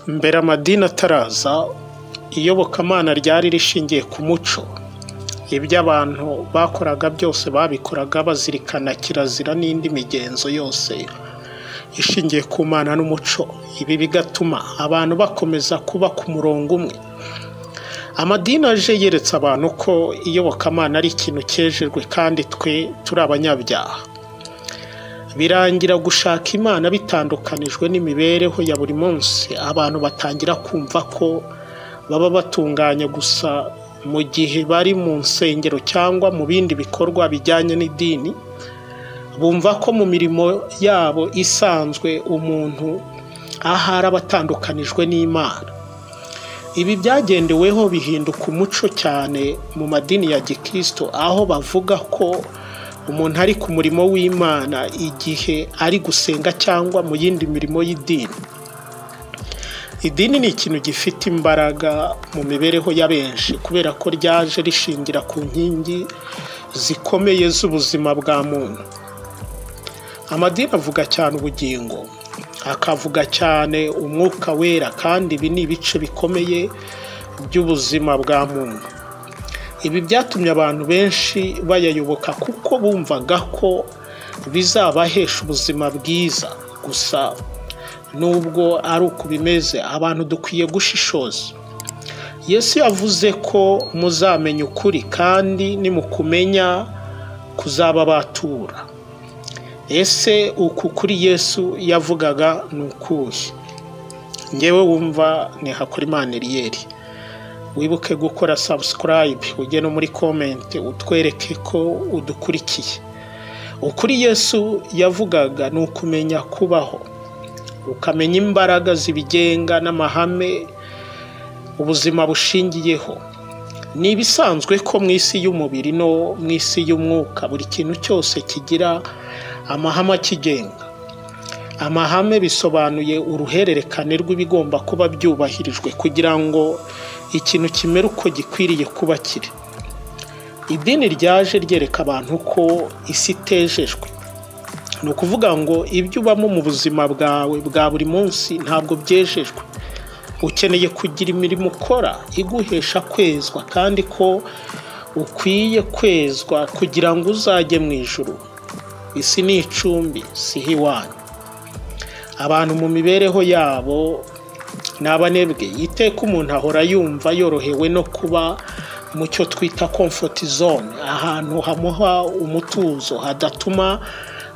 Mbere amadini ataraza, iyobokamana ryari rishingiye ku muco. Ibyo abantu bakoraga byose babikoraga bazirikana kirazira n'indi migenzo yose ishingiye ku mana n'umuco. Ibi bigatuma abantu bakomeza kuba ku murongo umwe. Amadini aje yeretse abantu ko iyobokamana ari ikintu cyejejwe kandi twe turi abanyabyaha. Birangira gushaka Imana bitandukanijwe n'imibereho ya buri munsi. Abantu batangira kumva ko baba batunganye gusa mu gihe bari mu nsengero cyangwa mu bindi bikorwa bijyanye n'idini. Bumva ko mu mirimo yabo isanzwe umuntu ahari abatandukanijwe n'Imana. Ibi byagendeweho bihinduka umuco cyane mu madini ya Gikristo, aho bavuga ko umuntu ari ku murimo w'Imana igihe ari gusenga cyangwa mu yindi mirimo y'idini. Idini ni ikintu gifite imbaraga mu mibereho ya benshi kubera ko ryaje rishingira ku nkingi zikomeye z'ubuzima bwa muntu. Amadini avuga cyane ubugingo, akavuga cyane umwuka wera, kandi ibi ni ibice bikomeye by'ubuzima bwa muntu. Ibi byatumye abantu benshi bayayoboka kuko bumvaga ko bizabahesha ubuzima bwiza. Gusa nubwo ari uko bimeze, abantu dukwiye gushishoza. Yesu yavuze ko muzamenya ukuri, kandi nimukumenya kuzababatura. Ese uku kuri Yesu yavugaga ni ukuhe? Ngewe wumva ni Hakorimana Eliel. Wibuke gukora subscribe, ujye no muri comment utwereke ko udukurikiye. Ukuri Yesu yavugaga ni ukumenya kubaho, ukamenya imbaraga zibigenga n'amahame ubuzima bushingiyeho. Ni ibisanzwe ko mu isi y'umubiri no mu isi y'umwuka buri kintu cyose kigira amahame akigenga. Amahame bisobanuye uruhererekane rw'ibigomba kuba byubahirijwe kugira ngo ikintu kimere uko gikwiriye kuba kiri. Idini ryaje ryereka abantu ko isi itejejwe. Ni ukuvuga ngo ibyo ubamo mu buzima bwawe bwa buri munsi ntabwo byejejwe. Ukeneye kugira imirimo ukora iguhesha kwezwa, kandi ko ukwiye kwezwa kugira ngo uzajye mu ijuru. Isi ni icumbi, si iwanyu. Abantu mu mibereho yabo ni abanebwe. Iteka umuntu ahora yumva yorohewe no kuba mu cyo twita comfort zone, ahantu hamuha umutuzo hadatuma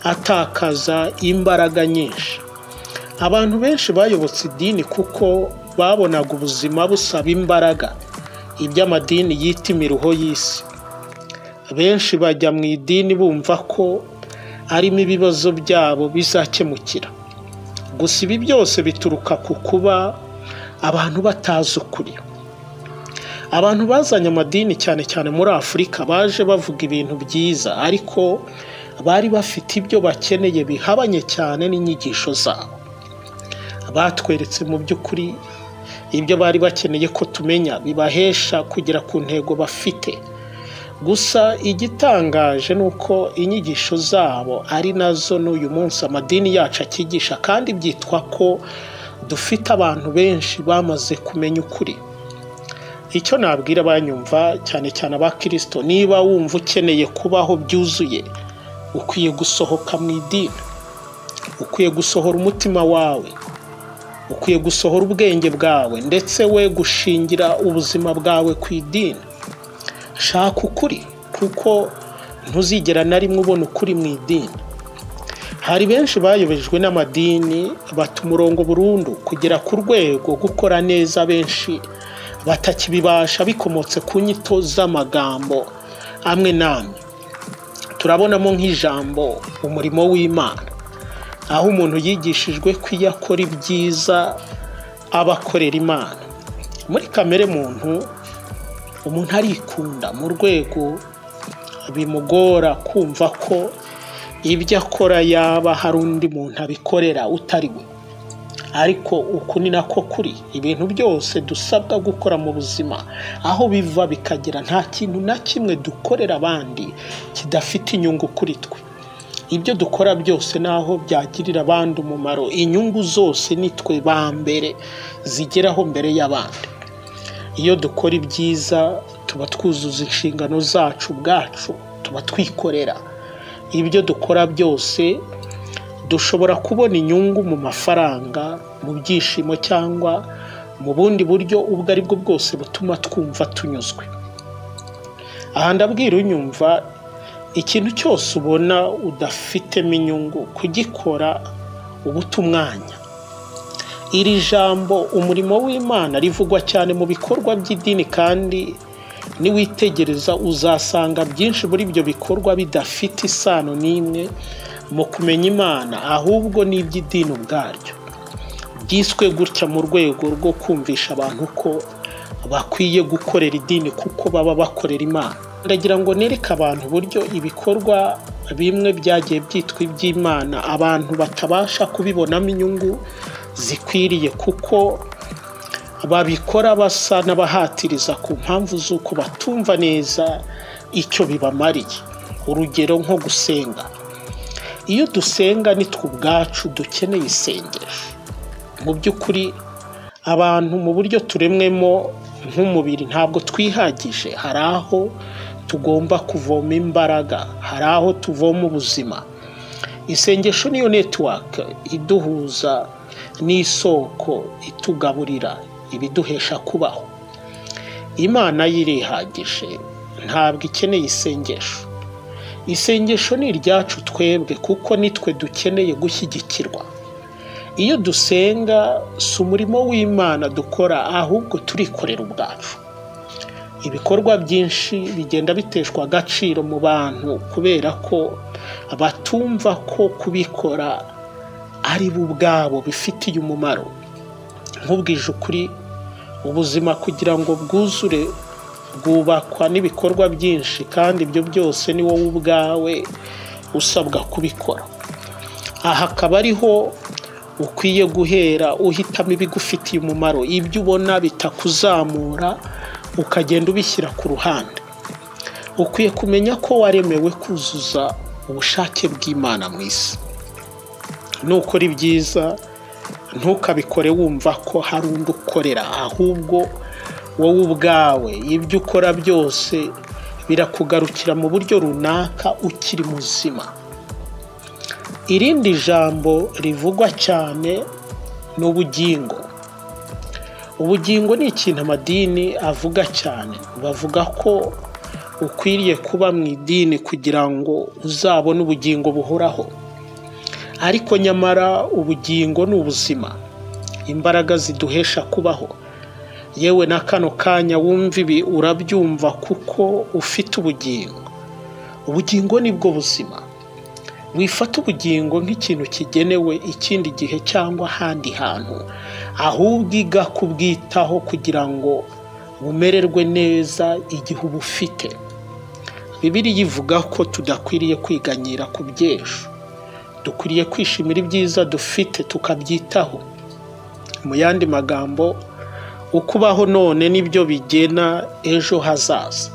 atakaza imbaraga nyinshi. Abantu benshi bayobotse idini kuko babonaga ubuzima busaba imbaraga, iby'amadini yita imiruho y'isi. Benshi bajya mu idini bumva ko arimo ibibazo byabo bizakemukira. Gusa ibi byose bituruka ku kuba abantu batazi ukuri. Abantu bazanye amadini cyane cyane muri Afurika baje bavuga ibintu byiza, ariko bari bafite ibyo bakeneye bihabanye cyane n'inyigisho zabo. Batweretse mu by'ukuri ibyo bari bakeneye ko tumenya bibahesha kugera ku ntego bafite. Gusa igitangaje ni uko inyigisho zabo ari nazo n'uyu munsi amadini yacu akigisha, kandi byitwa ko dufite abantu benshi bamaze kumenya ukuri. Icyo nabwira abanyumva cyane cyane abakristo, niba wumva ukeneye kubaho byuzuye, ukwiye gusohoka mu idini. Ukwiye gusohora umutima wawe, ukwiye gusohora ubwenge bwawe, ndetse we gushingira ubuzima bwawe ku idini. Shaka ukuri, kuko ntuzigera na rimwe ubona ukuri mu idini. Hari benshi bayobejwe n'amadini bata umurongo burundu kugera ku rwego gukora neza benshi batakibibasha bikomotse ku nyito z'amagambo amwe n'amwe. Turabonamo nk'ijambo umurimo w'Imana, aho umuntu yigishijwe ko iyo akora ibyiza aba akorera Imana. Muri kamere muntu, umuntu arikunda mu rwego bimugora kumva ko ibyo akora yaba hari undi muntu abikorera utari we. Ariko uku ni nako kuri. Ibintu byose dusabwa gukora mu buzima, aho biva bikagera, nta kintu na kimwe dukorera abandi kidafite inyungu kuri twe. ibyo dukora byose naho byagirira abandi umumaro, inyungu zose nitwe ba mbere zigeraho mbere y'abandi. Iyo dukora ibyiza tuba twuzuza inshingano zacu ubwacu, tuba twikorera. Ibyo dukora byose dushobora kubona inyungu mu mafaranga, mu byishimo cyangwa mu bundi buryo ubwo ari bwo bwose butuma twumva tunyuzwe. Aha ndabwira unyumva, ikintu cyose ubona udafitemo inyungu kugikora ubuta umwanya. Iri jambo umurimo w'Imana rivugwa cyane mu bikorwa by'idini, kandi niwitegereza uzasanga byinshi muri ibyo bikorwa bidafite isano n'imwe mu kumenya Imana, ahubwo n'iby'idini ubwaryo. Byiswe gutya mu rwego rwo kumvisha abantu ko bakwiye gukorera idini kuko baba bakorera Imana. Ndagira ngo nereke abantu uburyo ibikorwa bimwe byagiye byitwa iby'Imana abantu batabasha kubibonamo inyungu zikwiriye, kuko babikora basa n'abahatiriza ku mpamvu z'uko batumva neza icyo bibamariye. Urugero nko gusenga. Iyo dusenga nitwe ubwacu dukeneye isengesho. Mu by'ukuri abantu mu buryo turemwemo nk'umubiri ntabwo twihagije. Hari aho tugomba kuvoma imbaraga, hari aho tuvoma ubuzima. Isengesho niyo network iduhuza n'isoko itugaburira ibiduhesha kubaho. Imana yirihagije, ntabwo ikeneye isengesho. Isengesho ni iryacu twebwe, kuko nitwe dukeneye gushyigikirwa. Iyo dusenga si umurimo w'Imana dukora, ahubwo turikorera ubwacu. Ibikorwa byinshi bigenda biteshwa agaciro mu bantu kubera ko batumva ko kubikora ari bo ubwabo bifitiye umumaro. Nkubwije ukuri, ubuzima kugira ngo bwuzure bwubakwa n'ibikorwa byinshi, kandi ibyo byose ni wowe ubwawe usabwa kubikora. Aha akaba ariho ukwiye guhera uhitamo ibigufitiye umumaro. Ibyo ubona bitakuzamura ukagenda ubishyira ku ruhande. Ukwiye kumenya ko waremewe kuzuza ubushake bw'Imana mu isi. Nukora ibyiza ntukabikore wumva ko hari undi ukorera, ahubwo wowe ubwawe ibyo ukora byose birakugarukira mu buryo runaka ukiri muzima. Irindi jambo rivugwa cyane ni ubugingo. Ubugingo ni ikintu amadini avuga cyane. Bavuga ko ukwiriye kuba mu idini kugira ngo uzabone ubugingo buhoraho. Ariko nyamara ubugingo ni ubuzima, imbaraga ziduhesha kubaho. Yewe na kano kanya wumva ibi urabyumva kuko ufite ubugingo. Ubugingo ni bwo buzima. Wifata ubugingo nk'ikintu kigenewe ikindi gihe cyangwa ahandi hantu, ahubwo iga kubwitaho kugira ngo bumererwe neza igihe ubufite. Bibiliya ivuga ko tudakwiriye kwiganyira ku by'ejo. Dukwiriye kwishimira ibyiza dufite tukabyitaho. Mu yandi magambo, ukubaho none nibyo bigena ejo hazaza.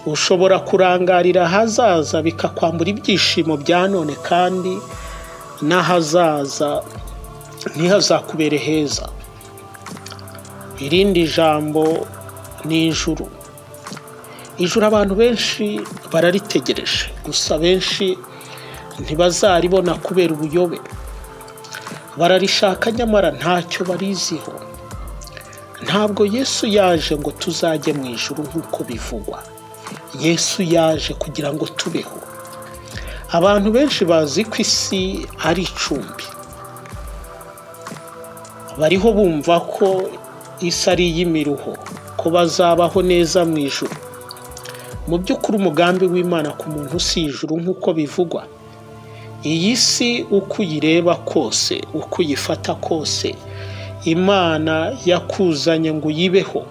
Ushobora kurangarira hazaza bikakwambura ibyishimo bya none, kandi n'ahazaza ntihazakubere heza. Irindi jambo ni ijuru. Ijuru abantu benshi bararitegereje, gusa benshi ntibazaribona kubera ubuyobe. Bararishaka nyamara ntacyo bariziho. Ntabwo Yesu yaje ngo tuzajye mu ijuru nk'uko bivugwa. Yesu yaje kugira ngo tubeho. Abantu benshi bazi ko isi ari icumbi. Bariho bumva ko isi ari iy'imiruho, ko bazabaho neza mu ijuru. Mu by'ukuri umugambi w'Imana ku muntu si ijuru nk'uko bivugwa. Iyi si uko uyireba kose, uko uyifata kose, Imana yakuzanye ngo uyibeho.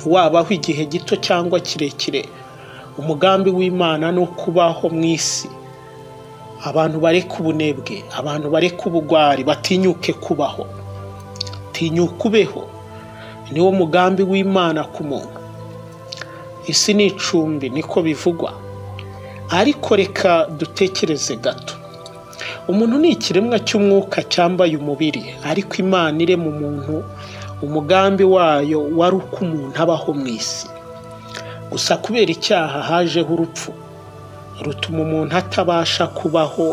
Wabaho igihe gito cyangwa kirekire, umugambi w'Imana no kubaho mu isi. Abantu bareka ubunebwe, abantu bareka ubugwari, batinyuke kubaho. Tinyuka ubeho. Niwo mugambi w'Imana ku muntu. Isi ni icumbi niko bivugwa. ariko reka dutekereze gato. Umuntu ni ikiremwa cy'umwuka cyambaye umubiri, ariko Imana irema umuntu, umugambi wayo wari uko umuntu abaho mu isi. Gusa kubera icyaha hajeho urupfu rutuma umuntu atabasha kubaho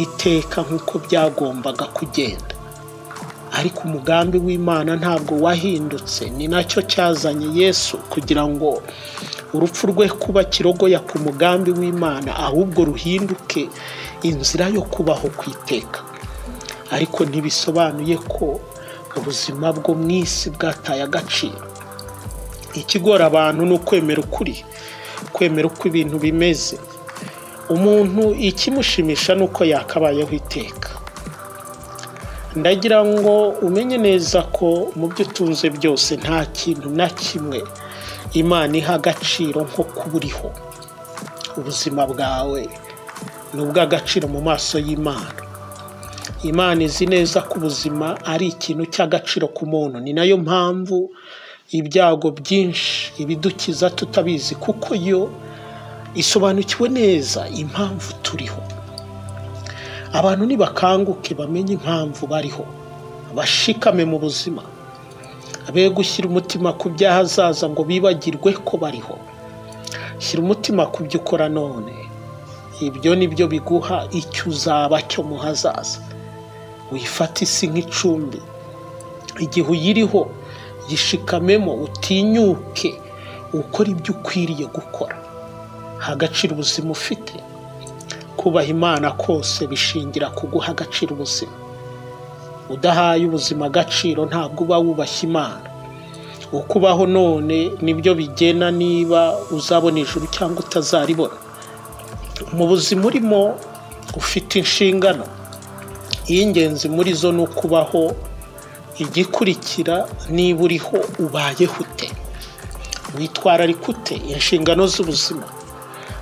iteka nk'uko byagombaga kugenda. Ariko umugambi w'Imana ntabwo wahindutse, ni nacyo cyazanye Yesu kugira ngo urupfu rwe kuba kirogoya ku mugambi w'Imana, ahubwo ruhinduke inzira yo kubaho ku iteka. Ariko ntibisobanuye ko ubuzima bwo mu isi bwataye agaciro. Ikigora abantu ni ukwemera ukuri, kwemera uko ibintu bimeze. Umuntu ikimushimisha ni uko yakabayeho iteka. Ndagira ngo umenye neza ko mu byo utunze byose nta kintu na kimwe Imana iha agaciro nko kuba uriho. Ubuzima bwawe ni ubw'agaciro mu maso y'Imana. Imana izi neza ko ubuzima ari ikintu cy'agaciro ku muntu. Ni nayo mpamvu ibyago byinshi ibidukiza tutabizi, kuko yo isobanukiwe neza impamvu turiho. Abantu nibakanguke bamenye impamvu bariho, bashikame mu buzima, be gushyira umutima ku by'ahazaza ngo bibagirwe ko bariho. Shyira umutima ku byo ukora none, ibyo ni byo biguha icyo uzaba cyo mu hazaza. Wifata isi nk'icumbi, igihe uyiriho gishikamemo, utinyuke ukora ibyo ukwiriye gukora. Ha agaciro ubuzima ufite. Kubaha Imana kose bishingira ku guha agaciro ubuzima. Udahaye ubuzima agaciro ntabwo uba wubashye Imana. Ukubaho none nibyo bigena niba uzabona ijuru cyangwa utazaribona. Mu buzima urimo ufite inshingano. Iy'ingenzi muri zo ni ukubaho. Igikurikira niba uriho ubayeho ute, witwararika ute inshingano z'ubuzima,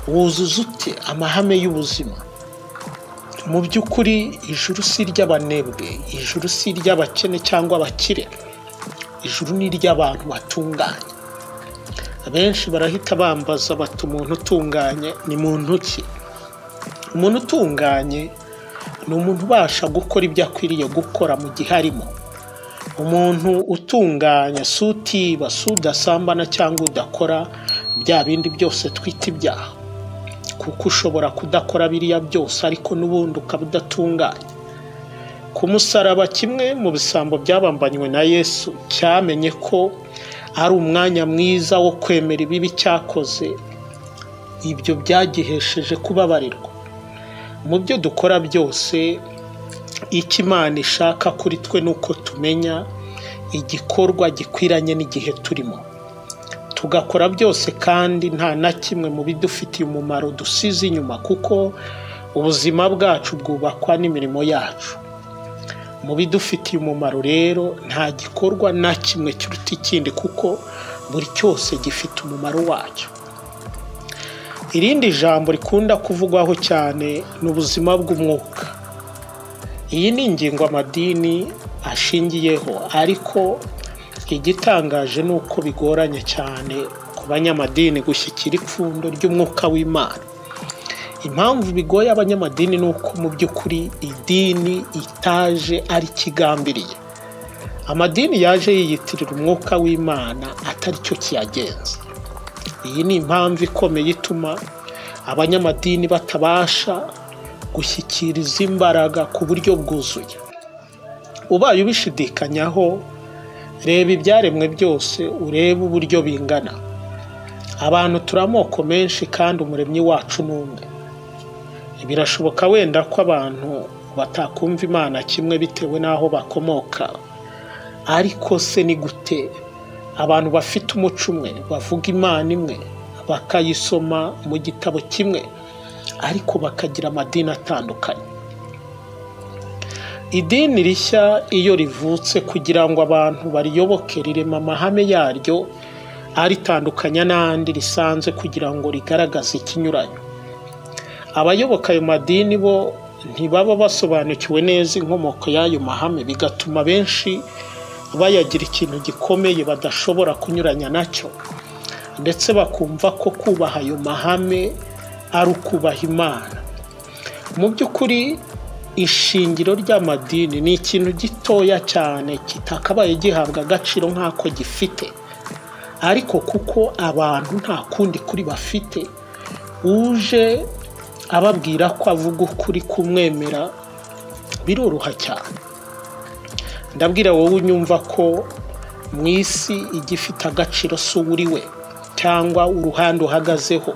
wuzuza ute amahame y'ubuzima. Mu by'ukuri ijuru si iry'abanebwe, ijuru si iry'abakene cyangwa abakire, ijuru ni iry'abantu batunganye. Abenshi barahita bambaza bati umuntu utunganye ni muntu ki? Umuntu utunganye ni umuntu ubasha gukora ibyo akwiriye gukora mu gihe arimo. Umuntu utunganya si utiba, si udasambana cyangwa udakora bya bindi byose twita ibyaha, kuko ushobora kudakora biriya byose ariko n'ubundi ukaba udatunganye. Ku musaraba, kimwe mu bisambo byabambanywe na Yesu cyamenye ko ari umwanya mwiza wo kwemera ibibi cyakoze. Ibyo byagihesheje kubabarirwa. Mu byo dukora byose, icyo Imana ishaka kuri twe ni uko tumenya igikorwa gikwiranye n'igihe turimo, tugakora byose kandi nta na kimwe mu bidufitiye umumaro dusize inyuma, kuko ubuzima bwacu bwubakwa n'imirimo yacu. Mu bidufitiye umumaro rero nta gikorwa na kimwe kiruta ikindi, kuko buri cyose gifite umumaro wacyo. Irindi jambo rikunda kuvugwaho cyane ni ubuzima bw'umwuka. Iyi ni ingingo amadini ashingiyeho, ariko igitangaje ni uko bigoranye cyane ku banyamadini gushyikira ipfundo ry'umwuka w'Imana. Impamvu bigoye abanyamadini ni uko mu by'ukuri idini itaje ari kigambiriye. Amadini yaje yiyitirira umwuka w'Imana atari cyo kiyagenza. Iyi ni impamvu ikomeye ituma abanyamadini batabasha gushyikiriza imbaraga ku buryo bwuzuye. Ubaye ubishidikanyaho, reba ibyaremwe byose urebe uburyo bingana. Abantu turi amoko menshi kandi umuremyi wacu ni umwe. Birashoboka wenda ko abantu batakumva Imana kimwe bitewe n'aho bakomoka, ariko se ni gute abantu bafite umuco umwe bavuga Imana imwe, bakayisoma mu gitabo kimwe, ariko bakagira amadini atandukanye? Idini rishya iyo rivutse kugira ngo abantu bariyoboke, rirema amahame yaryo aritandukanya n'andi risanze kugira ngo rigaragaze ikinyuranyo. Abayoboka ayo madini bo ntibaba basobanukiwe neza inkomoko y'ayo mahame, bigatuma benshi bayagira ikintu gikomeye badashobora kunyuranya nacyo, ndetse bakumva ko kubaha ayo mahame ari ukubaha Imana. Mu by'ukuri ishingiro ry'amadini ni ikintu gitoya cyane kitakabaye gihabwa agaciro nk'ako gifite, ariko kuko abantu nta kundi kuri bafite, uje ababwira ko avuga ukuri kumwemera biroroha cyane. Ndabwira wowe unyumva ko mu isi igifite agaciro si uri we cyangwa uruhande uhagazeho,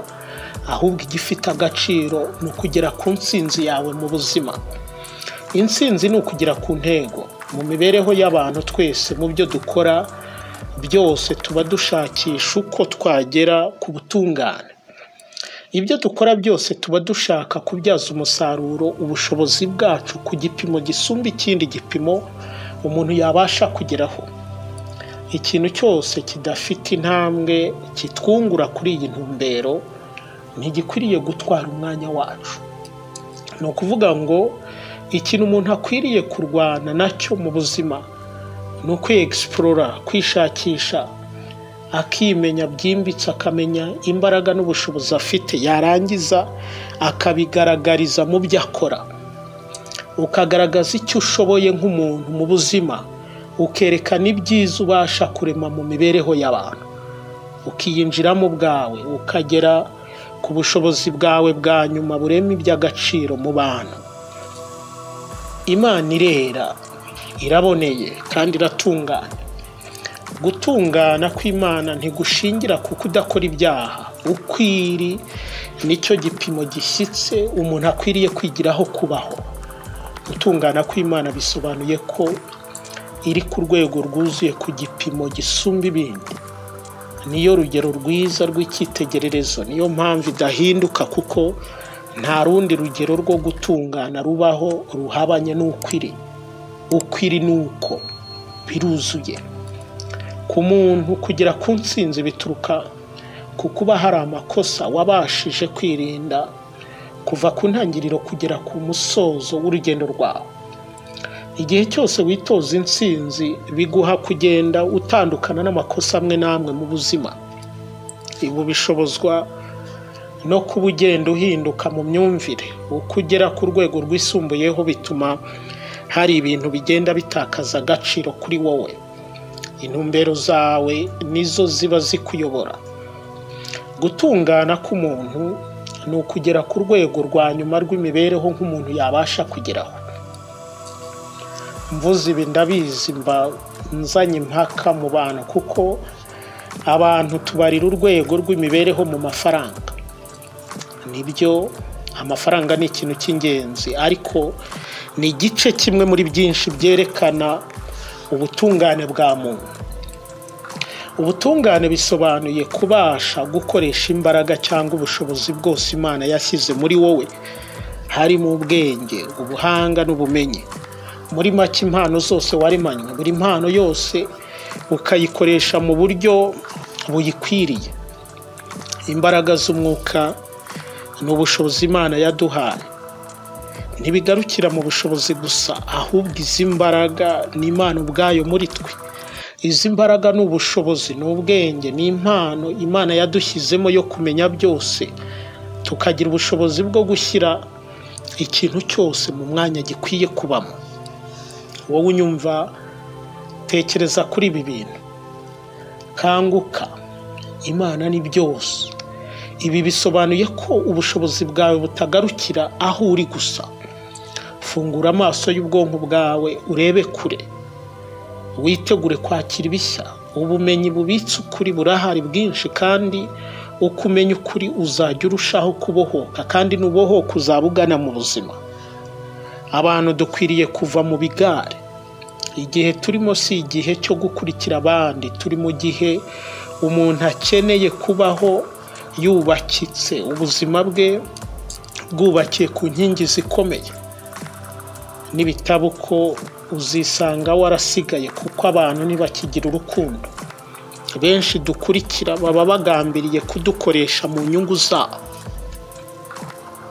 ahubwo igifite agaciro ni ukugera ku ntsinzi yawe mu buzima. Intsinzi ni ukugera ku ntego. Mu mibereho y'abantu twese mu byo dukora byose tuba dushakisha uko twagera ku butungane. Ibyo dukora byose tuba dushaka kubyaza umusaruro ubushobozi bwacu ku gipimo gisumba ikindi gipimo umuntu yabasha kugeraho. Ikintu cyose kidafite intambwe kitwungura kuri iyi ntumbero ntigikwiriye gutwara umwanya wacu. Ni ukuvuga ngo ikintu umuntu akwiriye kurwana nacyo mu buzima ni ukwi-explora, kwishakisha, akimenya byimbitse, akamenya imbaraga n'ubushobozi afite, yarangiza akabigaragariza mu byo akora. Ukagaragaza icyo ushoboye nk'umuntu mu buzima, ukerekana ibyiza ubasha kurema mu mibereho y'abantu, ukiyinjiramo bwawe, ukagera ku bushobozi bwawe bwa nyuma burema iby'agaciro mu bantu. Imana irera, iraboneye kandi iratungana. Gutungana kw'Imana ntigushingira ku kudakora ibyaha. Ukwiri nicyo gipimo gishyitse umuntu akwiriye kwigiraho kubaho. Gutungana kw'Imana bisobanuye ko iri ku rwego rwuzuye, ku gipimo gisumba ibindi. Niyo rugero rwiza rw'icyitegererezo, niyo mpamvu idahinduka, kuko nta rundi rugero rwo gutungana rubaho ruhabanye n'ukwiri. Ukwiri nuko biruzuye. Ku muntu kugera ku ntsinzi bituruka ku kuba hari amakosa wabashije kwirinda kuva ku ntangiriro kugera ku musozo w'urugendo rwawe. Igihe cyose witoza intsinzi biguha kugenda utandukana n'amakosa amwe n'amwe mu buzima. Ibu bishobozwa no kuba ugenda uhinduka mu myumvire. Uko ugera ku rwego rwisumbuyeho bituma hari ibintu bigenda bitakaza agaciro kuri wowe. Intumbero zawe nizo ziba zikuyobora. Gutungana k'umuntu ni ukugera ku rwego rwa nyuma rw'imibereho nk'umuntu yabasha kugeraho. Mvuze ibi ndabizi mba nzanye impaka mu bantu, kuko abantu tubarira urwego rw'imibereho mu mafaranga. Nibyo, amafaranga ni ikintu cy'ingenzi, ariko ni igice kimwe muri byinshi byerekana ubutungane bwa muntu. Ubutungane bisobanuye kubasha gukoresha imbaraga cyangwa ubushobozi bwose Imana yashyize muri wowe, harimo ubwenge, ubuhanga n'ubumenyi. Muri make impano zose waremanywe, buri mpano yose ukayikoresha mu buryo buyikwiriye. Imbaraga z'umwuka n'ubushobozi Imana yaduhaye ntibigarukira mu bushobozi gusa, ahubwo izi mbaraga ni Imana ubwayo muri twe. Izi mbaraga n'ubushobozi n'ubwenge ni impano Imana yadushyizemo yo kumenya byose, tukagira ubushobozi bwo gushyira ikintu cyose mu mwanya gikwiye kubamo. Wowe unyumva, tekereza kuri ibi bintu. Kanguka, Imana ni byose. Ibi bisobanuye ko ubushobozi bwawe butagarukira aho uri gusa. Fungura amaso y'ubwonko bwawe urebe kure. Witegure kwakira ibishya. Ubumenyi bubitse ukuri burahari bwinshi, kandi ukumenya ukuri uzajya urushaho kubohoka, kandi nubohoka uzaba ugana mu buzima. Abantu dukwiriye kuva mu bigare. Igihe turimo si igihe cyo gukurikira abandi, turi mu gihe umuntu akeneye kubaho yubakitse, ubuzima bwe bwubakiye ku nkingi zikomeye. N'ibitabo ko uzisanga warasigaye, kuko abantu ntibakigira urukundo. Benshi dukurikira baba bagambiriye kudukoresha mu nyungu zabo.